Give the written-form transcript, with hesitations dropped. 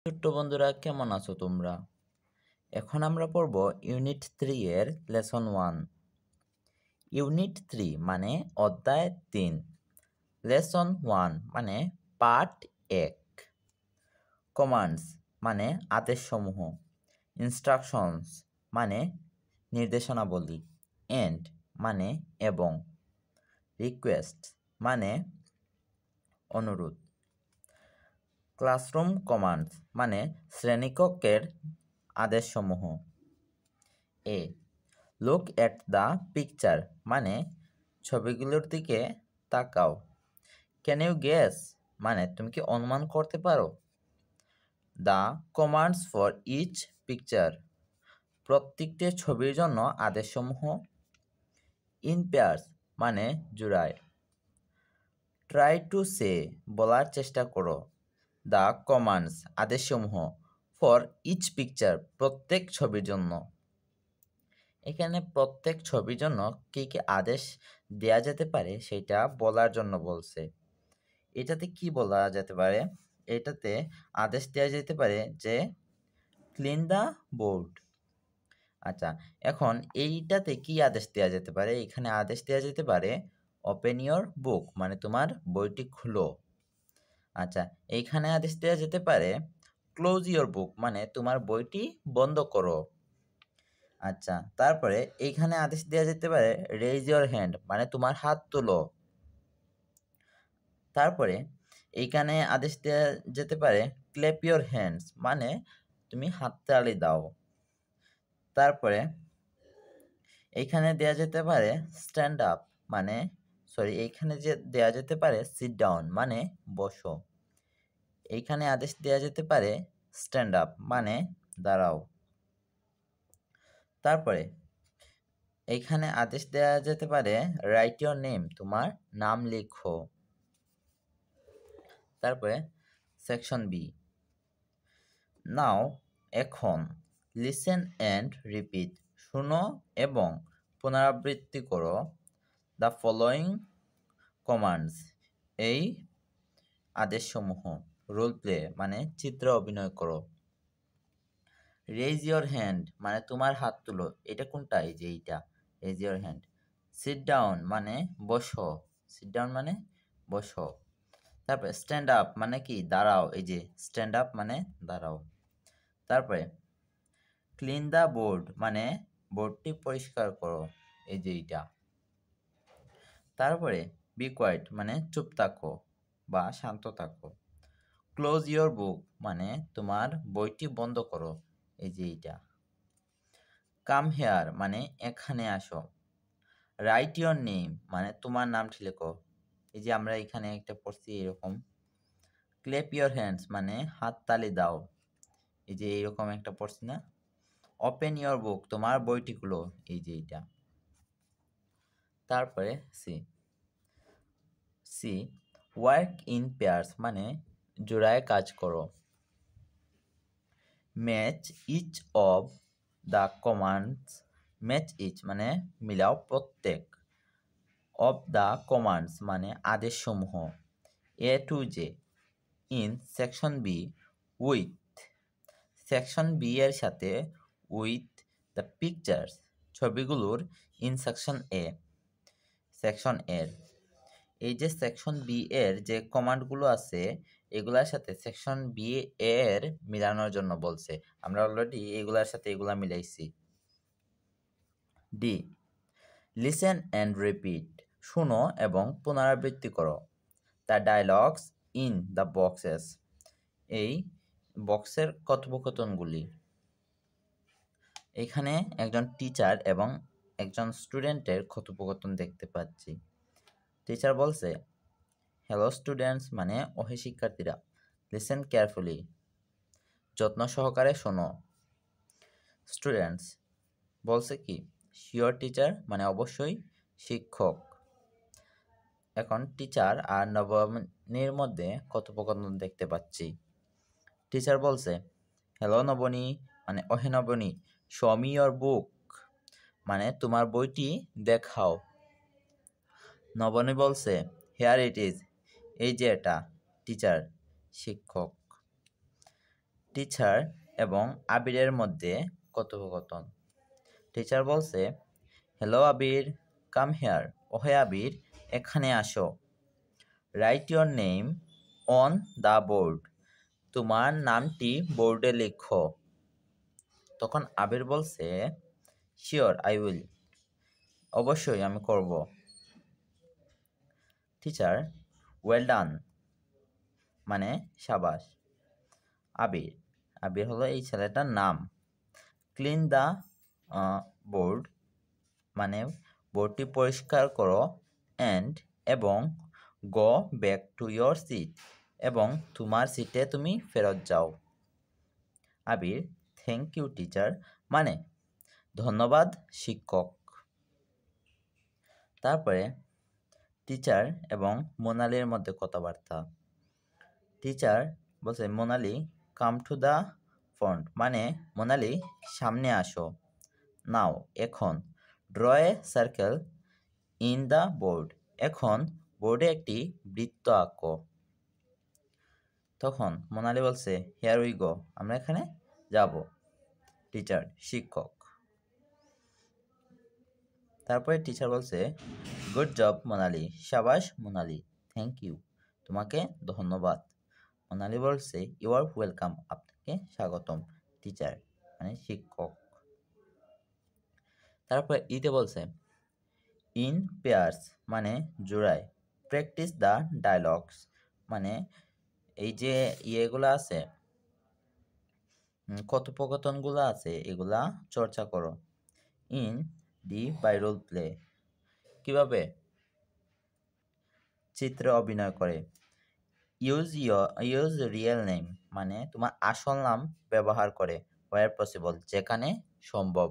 ছোট্ট বন্ধুরা, কেমন আছো তোমরা? এখন আমরা পড়ব ইউনিট 3 এর লেসন 1। ইউনিট 3 মানে অধ্যায় 3, লেসন 1 মানে পার্ট 1। কমান্ডস মানে আদেশসমূহ, ইনস্ট্রাকশনস মানে নির্দেশনাবলী, এন্ড মানে এবং, রিকোয়েস্ট মানে অনুরোধ। ক্লাসরুম কমান্ডস মানে শ্রেণীকক্ষের আদেশসমূহ। A look at the picture মানে ছবিগুলোর দিকে তাকাও। ক্যান ইউ গেস মানে তুমি কি অনুমান করতে পারো। The commands for each picture প্রত্যেকটি ছবির জন্য আদেশসমূহ। ইন পেয়ার্স মানে জোড়ায়। ট্রাই টু সে বলার চেষ্টা করো। দ্য কমান্ডস আদেশসমূহ ফর ইচ পিকচার প্রত্যেক ছবির জন্য। এখানে প্রত্যেক ছবির জন্য কী কী আদেশ দেয়া যেতে পারে সেটা বলার জন্য বলছে। এটাতে কি বলা যেতে পারে? এটাতে আদেশ দেওয়া যেতে পারে যে ক্লিন দ্য বোর্ড। আচ্ছা, এখন এইটাতে কি আদেশ দেওয়া যেতে পারে? এখানে আদেশ দেওয়া যেতে পারে ওপেন ইয়োর বুক মানে তোমার বইটি খুলো। আচ্ছা, এইখানে আদেশ দেওয়া যেতে পারে ক্লোজ ইয়োর বুক মানে তোমার বইটি বন্ধ করো। আচ্ছা, তারপরে এইখানে আদেশ দেওয়া যেতে পারে রেইজ ইয়োর হ্যান্ড মানে তোমার হাত তোলো। তারপরে এইখানে আদেশ দেওয়া যেতে পারে ক্ল্যাপ ইয়োর হ্যান্ডস মানে তুমি হাততালি দাও। তারপরে এইখানে দেওয়া যেতে পারে স্ট্যান্ড আপ মানে এইখানে যে দেওয়া যেতে পারে সিট ডাউন মানে বসো। এইখানে আদেশ দেওয়া যেতে পারে স্ট্যান্ড আপ মানে দাঁড়াও। তারপরে এইখানে আদেশ দেওয়া যেতে পারে রাইট ইয়োর নেম তোমার নাম লেখো। তারপরে সেকশন বি। নাও এখন লিসেন অ্যান্ড রিপিট শুনো এবং পুনরাবৃত্তি করো দ্য ফলোয়িং কমান্ডস এই আদেশসমূহ। রোল প্লে মানে চিত্র অভিনয় করো। রেইজ ইয়োর হ্যান্ড মানে তোমার হাত তুলো। এটা কোনটা? এই যে এইটা, raise your hand. Sit down মানে বসো। সিট ডাউন মানে বসো। তারপরে স্ট্যান্ড আপ মানে কি? দাঁড়াও। এই যে স্ট্যান্ড আপ মানে দাঁড়াও। তারপরে ক্লিন দ্য বোর্ড মানে বোর্ডটি পরিষ্কার করো। এই যে এইটা। তারপরে বি কোয়াইট মানে চুপ থাকো বা শান্ত থাকো। ক্লোজ ইয়োর বুক মানে তোমার বইটি বন্ধ করো। এই যে এইটা। কাম হেয়ার মানে এখানে আসো। রাইট ইয়োর নেম মানে তোমার নামটি লেখো। এই যে আমরা এখানে একটা পড়ছি এরকম। ক্লেপ ইয়োর হ্যান্ডস মানে হাত তালি দাও। এই যে এইরকম একটা পড়ছি না। ওপেন ইয়োর বুক তোমার বইটি খুলো। এই যে এইটা। তারপরে সি ওয়ার্ক ইন পেয়ার্স মানে জোড়ায় কাজ করো। Match each of the commands match each মানে মিলাও প্রত্যেক। অফ দ্য কমান্ডস মানে আদেশসমূহ। A to J in section B with section B এর সাথে উইথ দ্য পিকচার্স ছবিগুলোর ইন সেকশন এ সেকশন এর। এই যে সেকশন বি এর যে কমান্ডগুলো আছে এগুলার সাথে সেকশন বি এর মিলানোর জন্য বলছে। আমরা অলরেডি এগুলার সাথে এগুলা মিলাইছি। ডি লিসেন অ্যান্ড রিপিট শুনো এবং পুনরাবৃত্তি করো। The dialogues in the boxes এই বক্সের কথোপকথনগুলি। এখানে একজন টিচার এবং একজন স্টুডেন্টের কথোপকথন দেখতে পাচ্ছি। টিচার বলছে হ্যালো স্টুডেন্টস মানে ওহে শিক্ষার্থীরা, লিসেন কেয়ারফুলি যত্ন সহকারে শোনো। স্টুডেন্টস বলছে কি শিওর টিচার মানে অবশ্যই শিক্ষক। এখন টিচার আর নবনীর মধ্যে কথোপকথন দেখতে পাচ্ছি। টিচার বলছে হ্যালো নবনী মানে ওহে নবনী, শো মি ইয়োর বুক মানে তোমার বইটি দেখাও। নবনী বলছে হেয়ার ইট ইজ এই যে এটা। টিচার শিক্ষক। টিচার এবং আবিরের মধ্যে কথোপকথন। টিচার বলছে, হ্যালো আবির, কাম হেয়ার। ওহে আবির, এখানে আসো। Right your name on the board. তোমার নামটি বোর্ডে লিখো। তখন আবির বলছে, শিওর আই উইল। অবশ্যই আমি করব। টিচার, ওয়েল ডান, মানে সাবাস। আবির, আবির হলো এই ছেলেটার নাম। ক্লিন দ্য বোর্ড, মানে বোর্ডটি পরিষ্কার করো। অ্যান্ড, এবং go back to your seat, এবং তোমার সিটে তুমি ফেরত যাও। আবির, থ্যাংক ইউ টিচার, মানে ধন্যবাদ শিক্ষক। তারপরে টিচার এবং মোনালির মধ্যে কথাবার্তা। টিচার বলছে, Monali come to the front, মানে মোনালি সামনে আসো। নাও, এখন draw a circle in the board, এখন বোর্ডে একটি বৃত্ত আঁকো। তখন মোনালি বলছে, হিয়ার উই গো, আমরা এখানে যাব। টিচার, শিক্ষক। তারপরে টিচার বলছে, গুড জব মোনালি, সাবাস মোনালি, থ্যাংক ইউ, তোমাকে ধন্যবাদ। মোনালি বলছে, ইউ আর ওয়েলকাম, আপনাকে স্বাগতম। টিচার, মানে শিক্ষক। তারপর ইতে বলছে, ইন পেয়ার্স, মানে জোড়ায়। প্র্যাকটিস দ্য ডায়লগস, মানে এই যে ইয়েগুলো আছে, কথোপকথনগুলো আছে, এগুলা চর্চা করো। In the by role play, কিভাবে চিত্রে অভিনয় করে। ইউজ রিয়েল নেম, মানে তোমার আসল নাম ব্যবহার করে। ওয়ার পসিবল, যেখানে সম্ভব।